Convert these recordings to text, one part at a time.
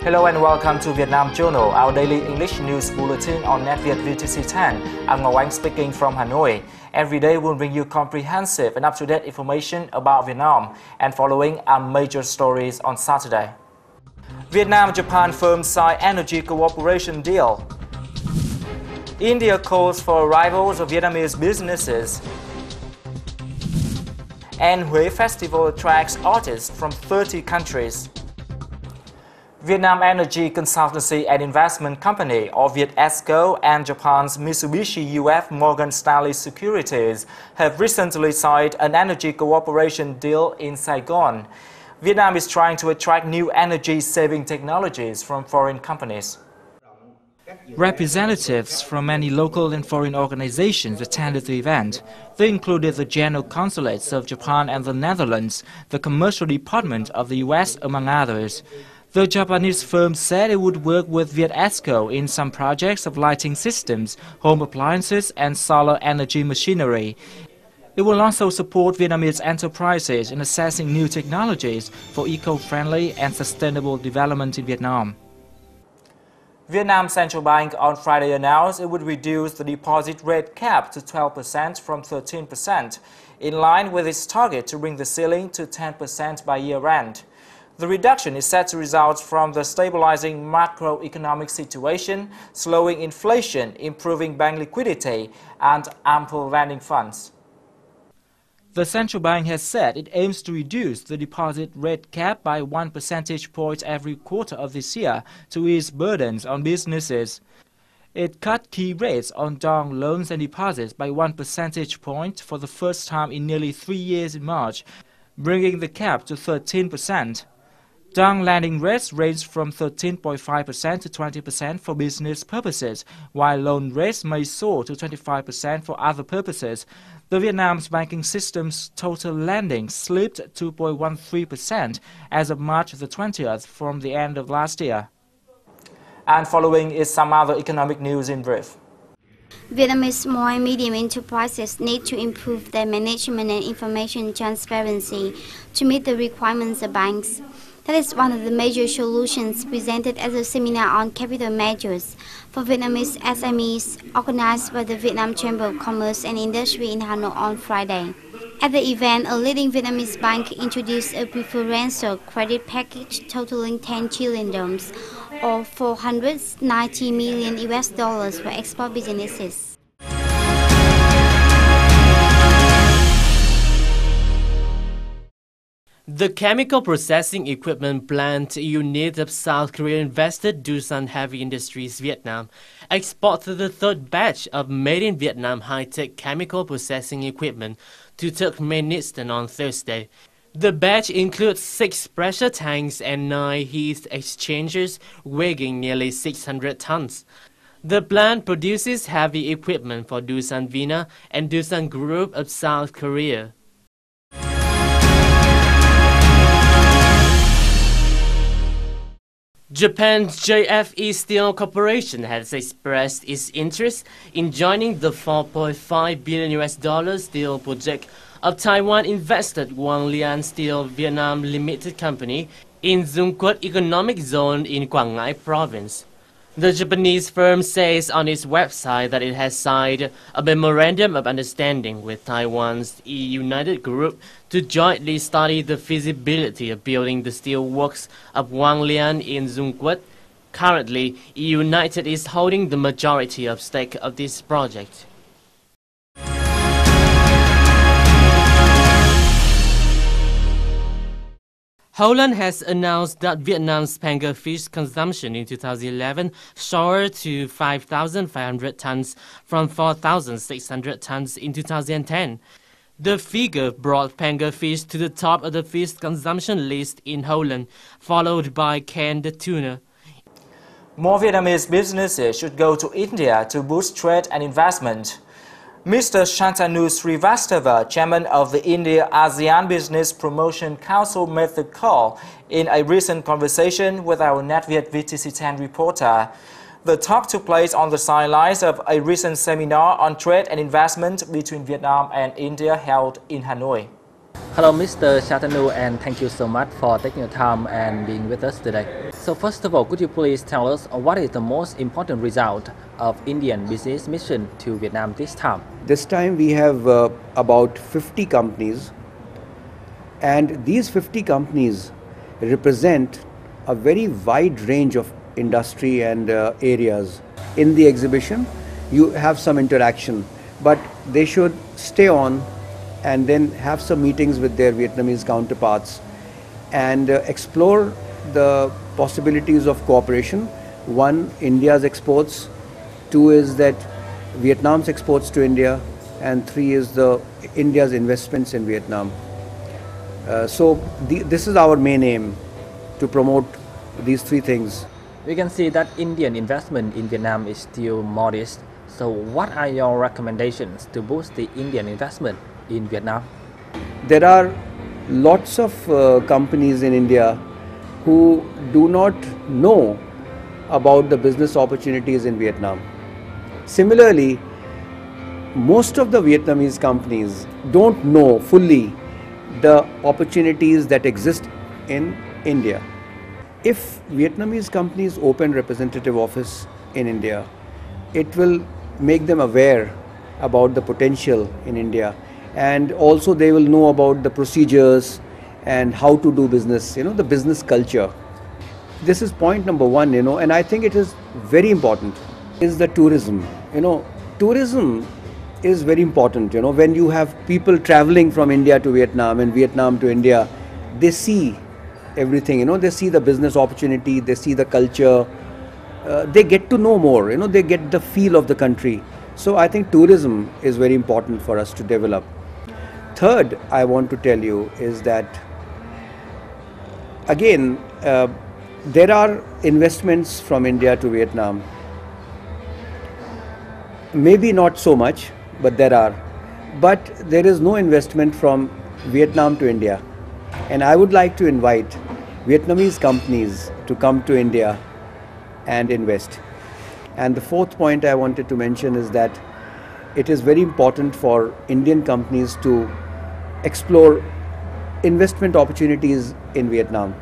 Hello and welcome to Vietnam Journal, our daily English news bulletin on NetViet VTC 10. I'm Ngọc Anh speaking from Hanoi. Every day we'll bring you comprehensive and up-to-date information about Vietnam and following our major stories on Saturday. Vietnam-Japan firms sign energy cooperation deal. India calls for arrivals of Vietnamese businesses. And Huế Festival attracts artists from 30 countries. Vietnam Energy Consultancy and Investment Company, or EXPO, and Japan's Mitsubishi UF Morgan Stanley Securities have recently signed an energy cooperation deal in Saigon. Vietnam is trying to attract new energy-saving technologies from foreign companies. Representatives from many local and foreign organizations attended the event. They included the General Consulates of Japan and the Netherlands, the Commercial Department of the US, among others. The Japanese firm said it would work with EXPO in some projects of lighting systems, home appliances and solar energy machinery. It will also support Vietnamese enterprises in assessing new technologies for eco-friendly and sustainable development in Vietnam. Vietnam Central Bank on Friday announced it would reduce the deposit rate cap to 12% from 13%, in line with its target to bring the ceiling to 10% by year-end. The reduction is set to result from the stabilizing macroeconomic situation, slowing inflation, improving bank liquidity, and ample lending funds. The central bank has said it aims to reduce the deposit rate cap by 1 percentage point every quarter of this year to ease burdens on businesses. It cut key rates on dong loans and deposits by 1 percentage point for the first time in nearly 3 years in March, bringing the cap to 13%. Dong lending rates ranged from 13.5% to 20% for business purposes, while loan rates may soar to 25% for other purposes. The Vietnam's banking system's total lending slipped 2.13% as of March the 20th from the end of last year. And following is some other economic news in brief. Vietnamese small and medium enterprises need to improve their management and information transparency to meet the requirements of banks. That is one of the major solutions presented at a seminar on capital measures for Vietnamese SMEs organized by the Vietnam Chamber of Commerce and Industry in Hanoi on Friday. At the event, a leading Vietnamese bank introduced a preferential credit package totaling 10 trillion dollars, or $490 million for export businesses. The chemical processing equipment plant unit of South Korean investor Doosan Heavy Industries Vietnam exported the third batch of made in Vietnam high-tech chemical processing equipment to Turkmenistan on Thursday. The batch includes 6 pressure tanks and 9 heat exchangers weighing nearly 600 tons. The plant produces heavy equipment for Doosan Vina and Doosan Group of South Korea. Japan's JFE Steel Corporation has expressed its interest in joining the $4.5 billion steel project of Taiwan invested Huanglian Steel Vietnam Limited Company in Dung Quất Economic Zone in Quảng Ngãi Province. The Japanese firm says on its website that it has signed a memorandum of understanding with Taiwan's E-United Group to jointly study the feasibility of building the steel works of Huanglian in Dung Quất. Currently, E-United is holding the majority of stake of this project. Holland has announced that Vietnam's panga fish consumption in 2011 soared to 5,500 tons from 4,600 tons in 2010. The figure brought panga fish to the top of the fish consumption list in Holland, followed by canned tuna. More Vietnamese businesses should go to India to boost trade and investment. Mr. Shantanu Srivastava, chairman of the India-ASEAN Business Promotion Council, made the call in a recent conversation with our NetViet VTC 10 reporter. The talk took place on the sidelines of a recent seminar on trade and investment between Vietnam and India held in Hanoi. Hello, Mr. Shantanu, and thank you so much for taking your time and being with us today. So first of all, could you please tell us what is the most important result of Indian business mission to Vietnam this time? This time we have about 50 companies, and these 50 companies represent a very wide range of industry and areas. In the exhibition, you have some interaction, but they should stay on and then have some meetings with their Vietnamese counterparts and explore the possibilities of cooperation. One, India's exports. Two is that Vietnam's exports to India. And three is the India's investments in Vietnam. This is our main aim, to promote these three things. We can see that Indian investment in Vietnam is still modest. So what are your recommendations to boost the Indian investment in Vietnam? There are lots of companies in India who do not know about the business opportunities in Vietnam. Similarly, most of the Vietnamese companies don't know fully the opportunities that exist in India. If Vietnamese companies open representative office in India, it will make them aware about the potential in India, and also they will know about the procedures and how to do business, the business culture. This is point number one, and I think it is very important, is the tourism. Tourism is very important. When you have people traveling from India to Vietnam and Vietnam to India, they see everything, they see the business opportunity, they see the culture, they get to know more, they get the feel of the country. So I think tourism is very important for us to develop. Third, I want to tell you is that, again, there are investments from India to Vietnam. Maybe not so much, but there are. But there is no investment from Vietnam to India. And I would like to invite Vietnamese companies to come to India and invest. And the fourth point I wanted to mention is that it is very important for Indian companies to explore investment opportunities in Vietnam.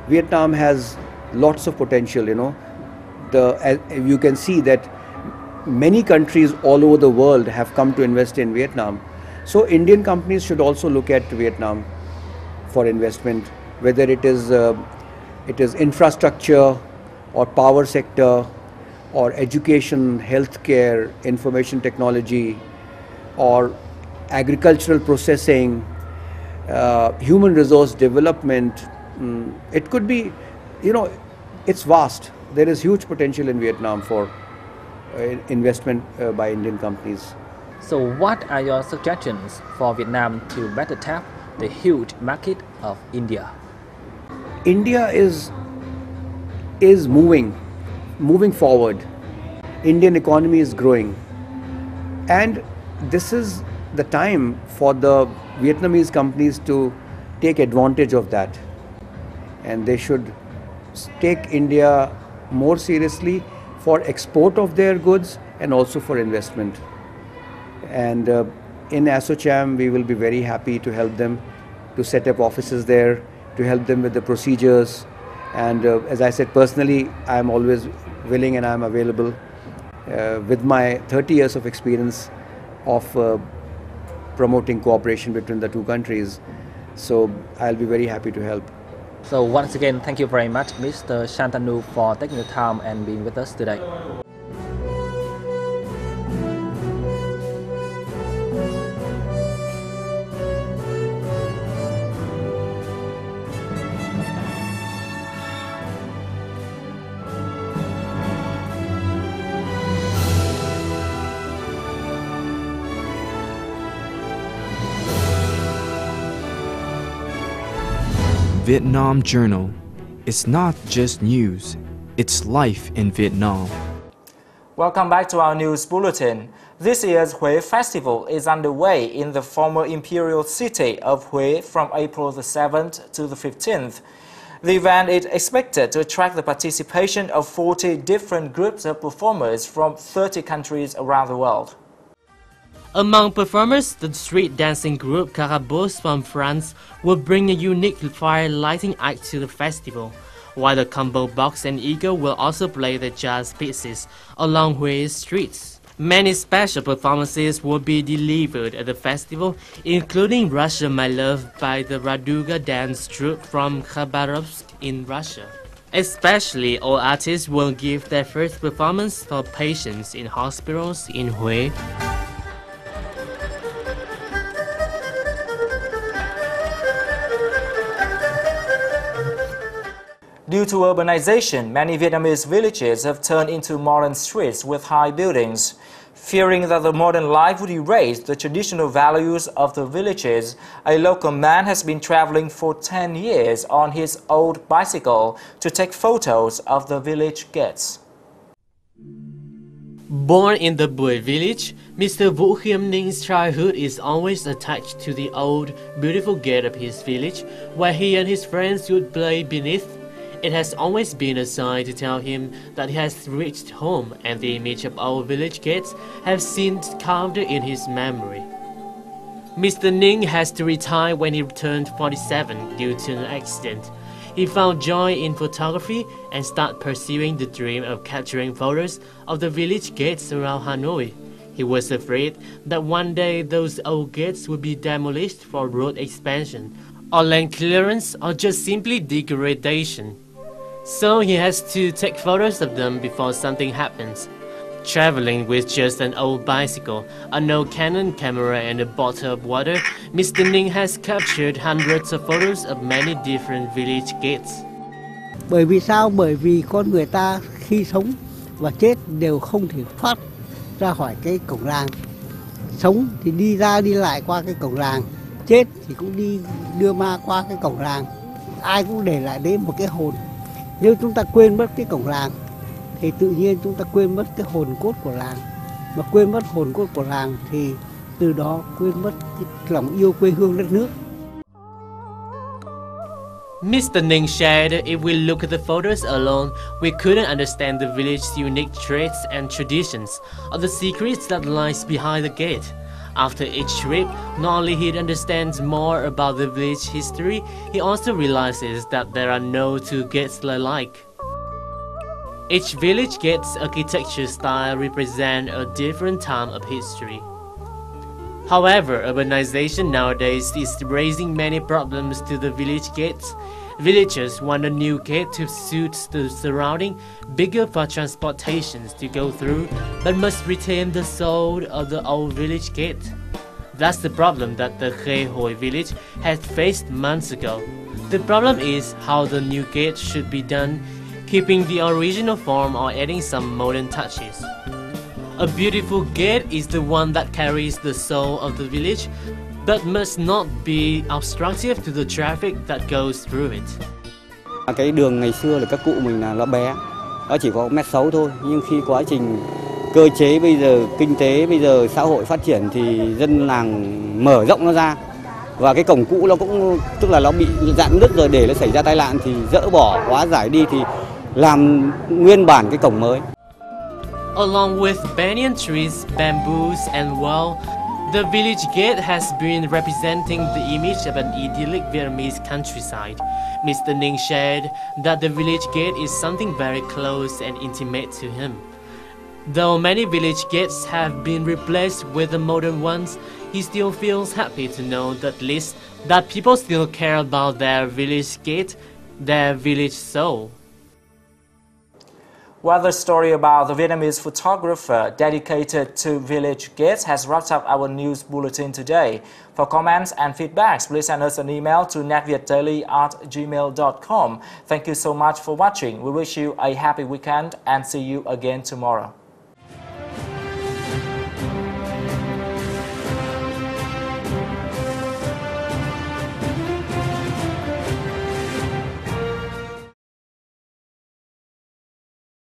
Vietnam has lots of potential, you can see that many countries all over the world have come to invest in Vietnam. So Indian companies should also look at Vietnam for investment, whether it is infrastructure or power sector or education, healthcare, information technology, or agricultural processing, human resource development. It could be, it's vast. There is huge potential in Vietnam for investment by Indian companies. So what are your suggestions for Vietnam to better tap the huge market of India? India is moving forward. Indian economy is growing, and this is the time for the Vietnamese companies to take advantage of that, and they should take India more seriously for export of their goods and also for investment. And in Assocham, we will be very happy to help them to set up offices there, to help them with the procedures. And as I said, personally, I am always willing and I am available with my 30 years of experience of promoting cooperation between the two countries. So I'll be very happy to help. So once again, thank you very much, Mr. Shantanu, for taking the time and being with us today. Vietnam Journal. It's not just news, it's life in Vietnam. Welcome back to our news bulletin. This year's Hue Festival is underway in the former imperial city of Hue from April the 7th to the 15th. The event is expected to attract the participation of 40 different groups of performers from 30 countries around the world. Among performers, the street dancing group Carabos from France will bring a unique fire lighting act to the festival, while the combo box and eagle will also play the jazz pieces along Hui's streets. Many special performances will be delivered at the festival, including Russia My Love by the Raduga dance troupe from Khabarovsk in Russia. Especially, all artists will give their first performance for patients in hospitals in Hui. Due to urbanization, many Vietnamese villages have turned into modern streets with high buildings. Fearing that the modern life would erase the traditional values of the villages, a local man has been traveling for 10 years on his old bicycle to take photos of the village gates. Born in the Bui village, Mr. Vũ Khiêm Ning's childhood is always attached to the old, beautiful gate of his village, where he and his friends would play beneath. It has always been a sign to tell him that he has reached home, and the image of old village gates have since carved in his memory. Mr. Ning has to retire when he turned 47 due to an accident. He found joy in photography and started pursuing the dream of capturing photos of the village gates around Hanoi. He was afraid that one day those old gates would be demolished for road expansion, or land clearance, or just simply degradation. So he has to take photos of them before something happens. Traveling with just an old bicycle, an old Canon camera and a bottle of water, Mr. Ning has captured hundreds of photos of many different village gates. Bởi vì sao? Bởi vì con người ta khi sống và chết đều không thể thoát ra khỏi cái cổng làng. Sống thì đi ra đi lại qua cái cổng làng, chết thì cũng đi đưa ma qua cái cổng làng. Ai cũng để lại đấy một cái hồn. Nếu chúng ta quên mất cái cổng làng thì tự nhiên chúng ta quên mất cái hồn cốt của làng. Mà quên mất hồn cốt của làng thì từ đó quên mất cái lòng yêu quê hương đất nước. Mr. Ning shared, if we look at the photos alone, we couldn't understand the village's unique traits and traditions, or the secrets that lies behind the gate. After each trip, not only he understands more about the village history, he also realizes that there are no two gates alike. Each village gate's architecture style represents a different time of history. However, urbanization nowadays is raising many problems to the village gates. Villagers want a new gate to suit the surrounding, bigger for transportations to go through, but must retain the soul of the old village gate. That's the problem that the Khe Hoi village had faced months ago. The problem is how the new gate should be done, keeping the original form or adding some modern touches. A beautiful gate is the one that carries the soul of the village, but must not be obstructive to the traffic that goes through it. Cái đường ngày xưa là các cụ mình là nó bé, nó chỉ có 1m6 thôi, nhưng khi quá trình cơ chế bây giờ, kinh tế bây giờ, xã hội phát triển thì dân làng mở rộng nó ra, và cái cổng cũ nó cũng tức là nó bị rạn nứt rồi, để nó xảy ra tai nạn thì dỡ bỏ, hóa giải đi thì làm nguyên bản cái cổng mới. Along with banyan trees, bamboos and wall, the village gate has been representing the image of an idyllic Vietnamese countryside. Mr. Ning shared that the village gate is something very close and intimate to him. Though many village gates have been replaced with the modern ones, he still feels happy to know that at least that people still care about their village gate, their village soul. Well, the story about the Vietnamese photographer dedicated to village gates has wrapped up our news bulletin today. For comments and feedbacks, please send us an email to netvietdaily@gmail.com. Thank you so much for watching. We wish you a happy weekend and see you again tomorrow.